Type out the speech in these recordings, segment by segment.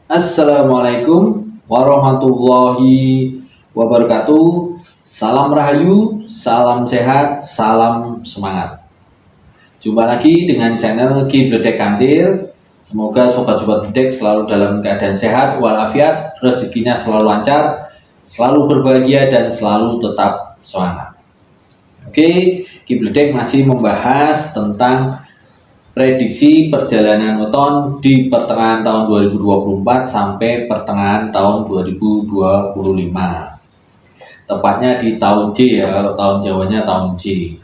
Assalamualaikum warahmatullahi wabarakatuh. Salam rahayu, salam sehat, salam semangat. Jumpa lagi dengan channel Kibledek Kantil. Semoga sobat-sobat Bledek selalu dalam keadaan sehat walafiat, rezekinya selalu lancar, selalu berbahagia dan selalu tetap semangat. Oke, Kibledek masih membahas tentang prediksi perjalanan weton di pertengahan tahun 2024 sampai pertengahan tahun 2025. Tepatnya di tahun J ya, kalau tahun Jawanya tahun J.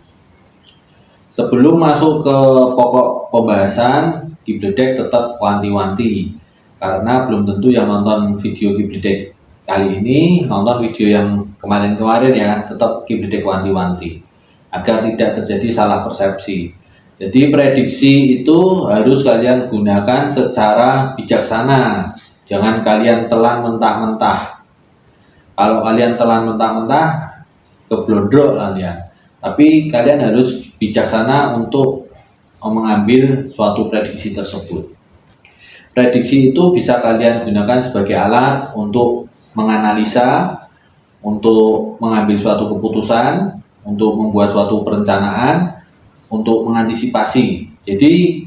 Sebelum masuk ke pokok pembahasan, Kibledek tetap wanti-wanti karena belum tentu yang nonton video Kibledek kali ini nonton video yang kemarin-kemarin ya, tetap Kibledek wanti-wanti agar tidak terjadi salah persepsi. Jadi prediksi itu harus kalian gunakan secara bijaksana. Jangan kalian telan mentah-mentah. Kalau kalian telan mentah-mentah, keblondrok kalian. Tapi kalian harus bijaksana untuk mengambil suatu prediksi tersebut. Prediksi itu bisa kalian gunakan sebagai alat untuk menganalisa, untuk mengambil suatu keputusan, untuk membuat suatu perencanaan, untuk mengantisipasi. Jadi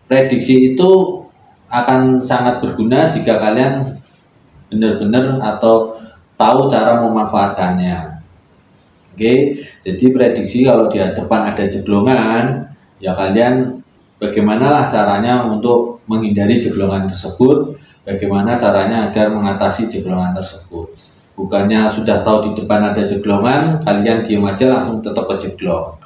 prediksi itu akan sangat berguna jika kalian benar-benar atau tahu cara memanfaatkannya. Oke, jadi prediksi kalau di depan ada jeglongan, ya kalian bagaimanalah caranya untuk menghindari jeglongan tersebut, bagaimana caranya agar mengatasi jeglongan tersebut. Bukannya sudah tahu di depan ada jeglongan, kalian diam aja langsung tetap kejeglong.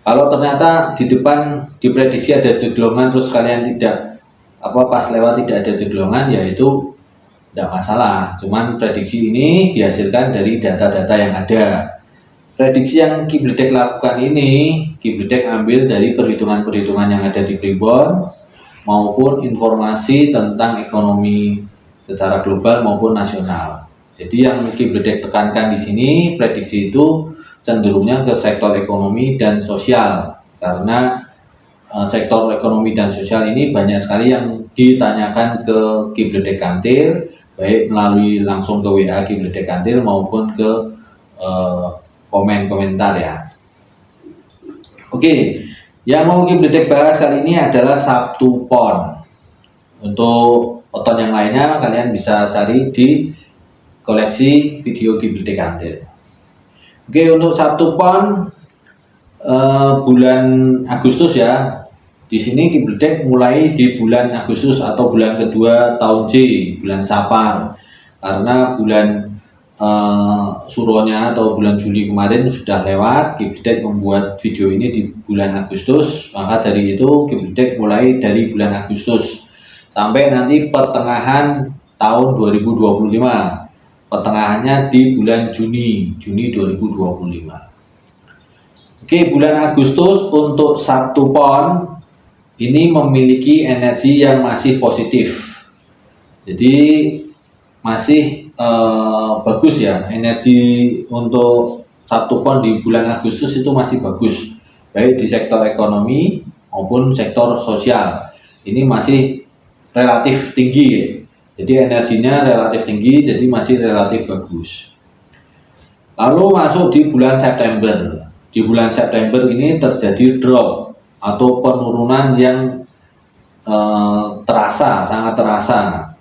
Kalau ternyata di depan diprediksi ada jeglongan terus kalian tidak pas lewat tidak ada jeglongan, ya itu tidak masalah. Cuman prediksi ini dihasilkan dari data-data yang ada. Prediksi yang Kibledek lakukan ini, Kibledek ambil dari perhitungan-perhitungan yang ada di Primbon maupun informasi tentang ekonomi secara global maupun nasional. Jadi yang Kibledek tekankan di sini, prediksi itu cenderungnya ke sektor ekonomi dan sosial karena sektor ekonomi dan sosial ini banyak sekali yang ditanyakan ke Kibledek Kantil, baik melalui langsung ke WA Kibledek Kantil maupun ke komen-komentar ya. Oke, yang mau Kibledek bahas kali ini adalah Sabtu Pon. Untuk weton yang lainnya kalian bisa cari di koleksi video Kibledek Kantil. Oke, untuk Sabtu Pon bulan Agustus ya. Di sini Kibledek mulai di bulan Agustus atau bulan kedua tahun J, bulan Sapar. Karena bulan suronya atau bulan Juli kemarin sudah lewat, Kibledek membuat video ini di bulan Agustus. Maka dari itu Kibledek mulai dari bulan Agustus sampai nanti pertengahan tahun 2025. Pertengahannya di bulan Juni 2025. Oke, bulan Agustus untuk Sabtu Pon ini memiliki energi yang masih positif. Jadi masih bagus ya, energi untuk Sabtu Pon di bulan Agustus itu masih bagus, baik di sektor ekonomi maupun sektor sosial. Ini masih relatif tinggi ya. Jadi energinya relatif tinggi, jadi masih relatif bagus. Lalu masuk di bulan September. Di bulan September ini terjadi drop atau penurunan yang sangat terasa.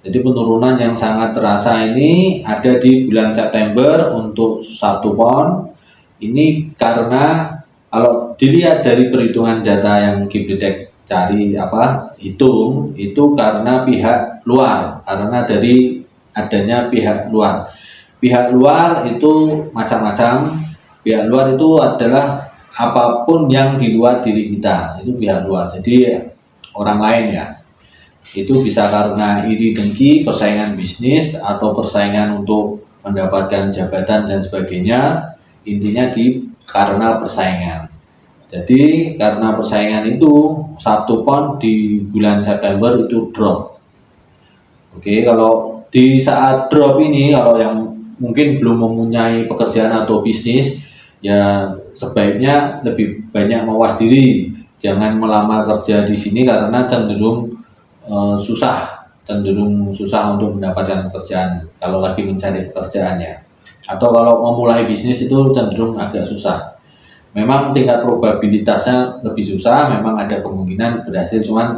Jadi penurunan yang sangat terasa ini ada di bulan September untuk Sabtu Pon. Ini karena kalau dilihat dari perhitungan data yang Kibledek hitung itu karena pihak luar, karena dari adanya pihak luar. Pihak luar itu macam-macam. Pihak luar itu adalah apapun yang di luar diri kita, itu pihak luar. Jadi orang lain ya. Itu bisa karena iri dengki, persaingan bisnis atau persaingan untuk mendapatkan jabatan dan sebagainya. Intinya karena persaingan. Jadi karena persaingan itu Sabtu Pon di bulan September itu drop. Oke, kalau di saat drop ini, kalau yang mungkin belum mempunyai pekerjaan atau bisnis, ya sebaiknya lebih banyak mawas diri. Jangan melamar kerja di sini karena cenderung susah cenderung susah untuk mendapatkan pekerjaan kalau lagi mencari pekerjaannya, atau kalau memulai bisnis itu cenderung agak susah. Memang tingkat probabilitasnya lebih susah, memang ada kemungkinan berhasil, cuman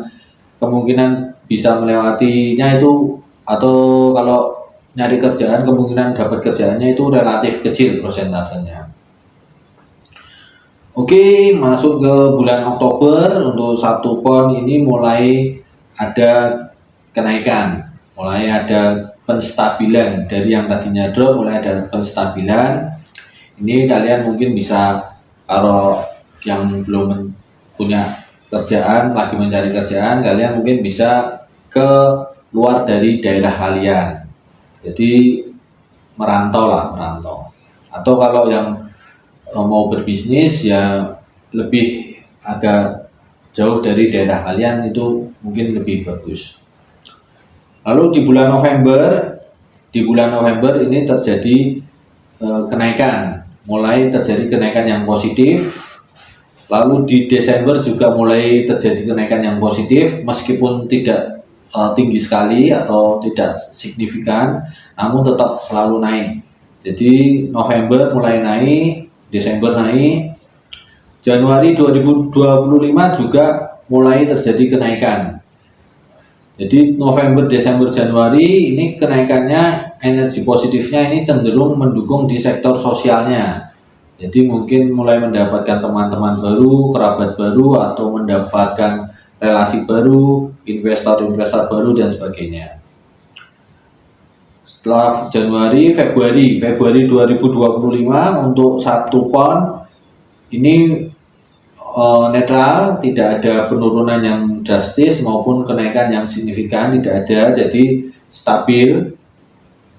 kemungkinan bisa melewatinya itu, atau kalau nyari kerjaan kemungkinan dapat kerjaannya itu relatif kecil prosentasenya. Oke, masuk ke bulan Oktober. Untuk satu pon ini mulai ada kenaikan, mulai ada penstabilan dari yang tadinya drop, mulai ada penstabilan. Ini kalian mungkin bisa, kalau yang belum punya kerjaan, lagi mencari kerjaan, kalian mungkin bisa ke luar dari daerah kalian, jadi merantau lah, merantau. Atau kalau yang mau berbisnis ya lebih agak jauh dari daerah kalian, itu mungkin lebih bagus. Lalu di bulan November ini terjadi kenaikan, mulai terjadi kenaikan yang positif. Lalu di Desember juga mulai terjadi kenaikan yang positif, meskipun tidak tinggi sekali atau tidak signifikan, namun tetap selalu naik. Jadi November mulai naik, Desember naik, Januari 2025 juga mulai terjadi kenaikan. Jadi November, Desember, Januari ini kenaikannya, energi positifnya ini cenderung mendukung di sektor sosialnya. Jadi mungkin mulai mendapatkan teman-teman baru, kerabat baru, atau mendapatkan relasi baru, investor-investor baru, dan sebagainya. Setelah Januari, Februari 2025 untuk Sabtu pon ini netral, tidak ada penurunan yang drastis maupun kenaikan yang signifikan, tidak ada, jadi stabil.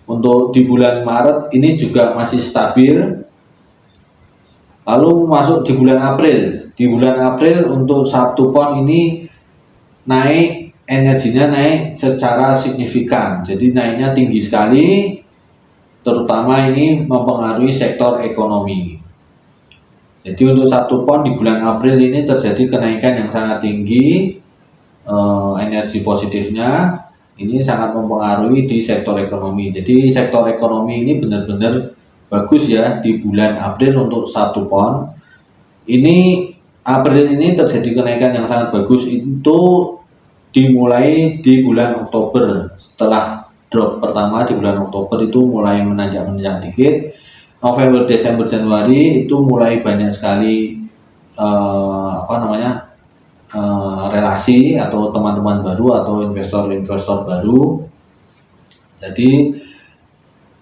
Untuk di bulan Maret ini juga masih stabil. Lalu masuk di bulan April. Di bulan April untuk Sabtu pon ini naik, energinya naik secara signifikan, jadi naiknya tinggi sekali, terutama ini mempengaruhi sektor ekonomi. Jadi untuk Sabtu pon di bulan April ini terjadi kenaikan yang sangat tinggi, energi positifnya ini sangat mempengaruhi di sektor ekonomi. Jadi sektor ekonomi ini benar-benar bagus ya di bulan April untuk Sabtu pon. Ini April ini terjadi kenaikan yang sangat bagus, itu dimulai di bulan Oktober. Setelah drop pertama di bulan Oktober itu mulai menanjak dikit. November, Desember, Januari itu mulai banyak sekali relasi atau teman-teman baru atau investor-investor baru. Jadi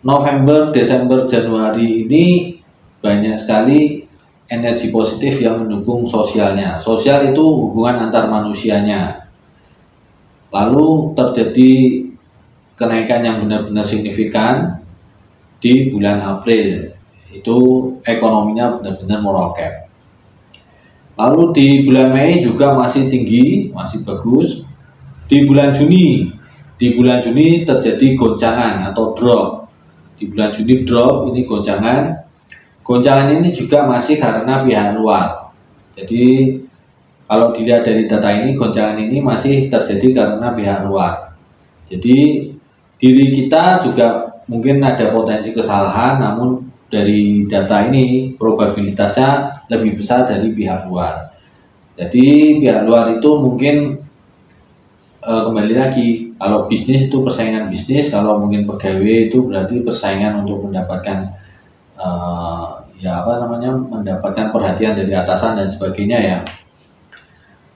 November, Desember, Januari ini banyak sekali energi positif yang mendukung sosialnya. Sosial itu hubungan antar manusianya. Lalu terjadi kenaikan yang benar-benar signifikan di bulan April, itu ekonominya benar-benar meroket. Lalu di bulan Mei juga masih tinggi, masih bagus. Di bulan Juni terjadi goncangan atau drop. Di bulan Juni drop, ini goncangan. Goncangan ini juga masih karena pihak luar. Jadi kalau dilihat dari data ini, goncangan ini masih terjadi karena pihak luar. Jadi diri kita juga mungkin ada potensi kesalahan, namun dari data ini probabilitasnya lebih besar dari pihak luar. Jadi pihak luar itu mungkin kembali lagi, kalau bisnis itu persaingan bisnis, kalau mungkin pegawai itu berarti persaingan untuk mendapatkan mendapatkan perhatian dari atasan dan sebagainya ya.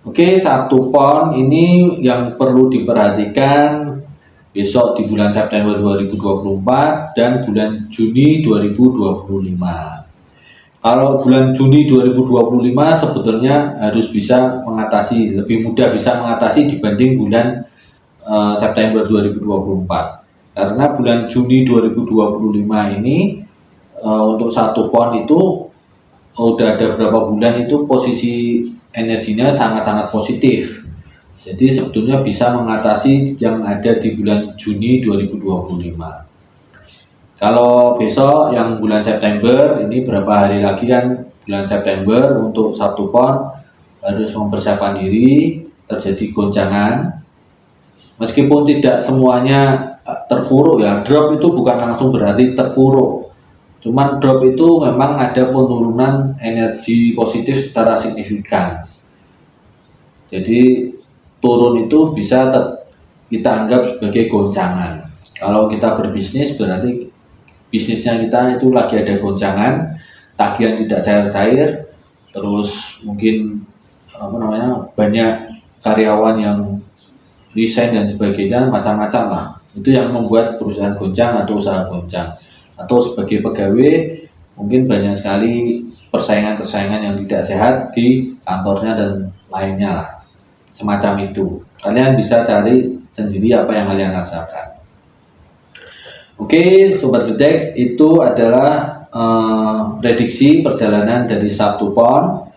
Oke, Sabtu pon ini yang perlu diperhatikan besok di bulan September 2024 dan bulan Juni 2025. Kalau bulan Juni 2025 sebetulnya harus bisa mengatasi, lebih mudah bisa mengatasi dibanding bulan September 2024. Karena bulan Juni 2025 ini untuk satu pon itu udah ada berapa bulan itu posisi energinya sangat-sangat positif. Jadi sebetulnya bisa mengatasi yang ada di bulan Juni 2025. Kalau besok yang bulan September, ini berapa hari lagi kan bulan September, untuk Sabtu pon harus mempersiapkan diri, terjadi goncangan. Meskipun tidak semuanya terpuruk ya, drop itu bukan langsung berarti terpuruk. Cuman drop itu memang ada penurunan energi positif secara signifikan. Jadi turun itu bisa kita anggap sebagai goncangan. Kalau kita berbisnis berarti bisnisnya kita itu lagi ada goncangan, tagihan tidak cair-cair, terus mungkin banyak karyawan yang resign dan sebagainya, macam-macam lah. Itu yang membuat perusahaan goncang atau usaha goncang. Atau sebagai pegawai mungkin banyak sekali persaingan-persaingan yang tidak sehat di kantornya dan lainnya lah, semacam itu. Kalian bisa cari sendiri apa yang kalian rasakan. Oke, Sobat Gledek, itu adalah prediksi perjalanan dari Sabtu Pon.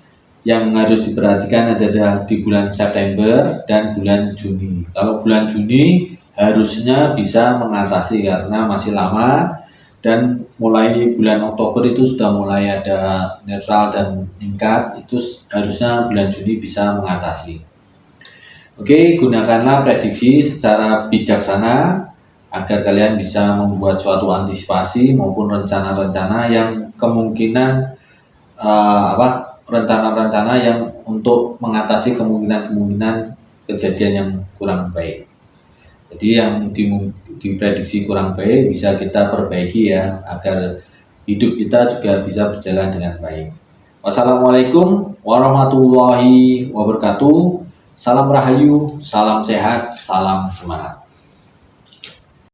Yang harus diperhatikan adalah di bulan September dan bulan Juni. Kalau bulan Juni harusnya bisa mengatasi karena masih lama, dan mulai bulan Oktober itu sudah mulai ada netral dan meningkat, itu harusnya bulan Juni bisa mengatasi. Oke, gunakanlah prediksi secara bijaksana agar kalian bisa membuat suatu antisipasi maupun rencana-rencana yang kemungkinan rencana-rencana yang untuk mengatasi kemungkinan-kemungkinan kejadian yang kurang baik. Jadi yang diprediksi kurang baik bisa kita perbaiki ya, agar hidup kita juga bisa berjalan dengan baik. Wassalamualaikum warahmatullahi wabarakatuh. Salam rahayu, salam sehat, salam semangat.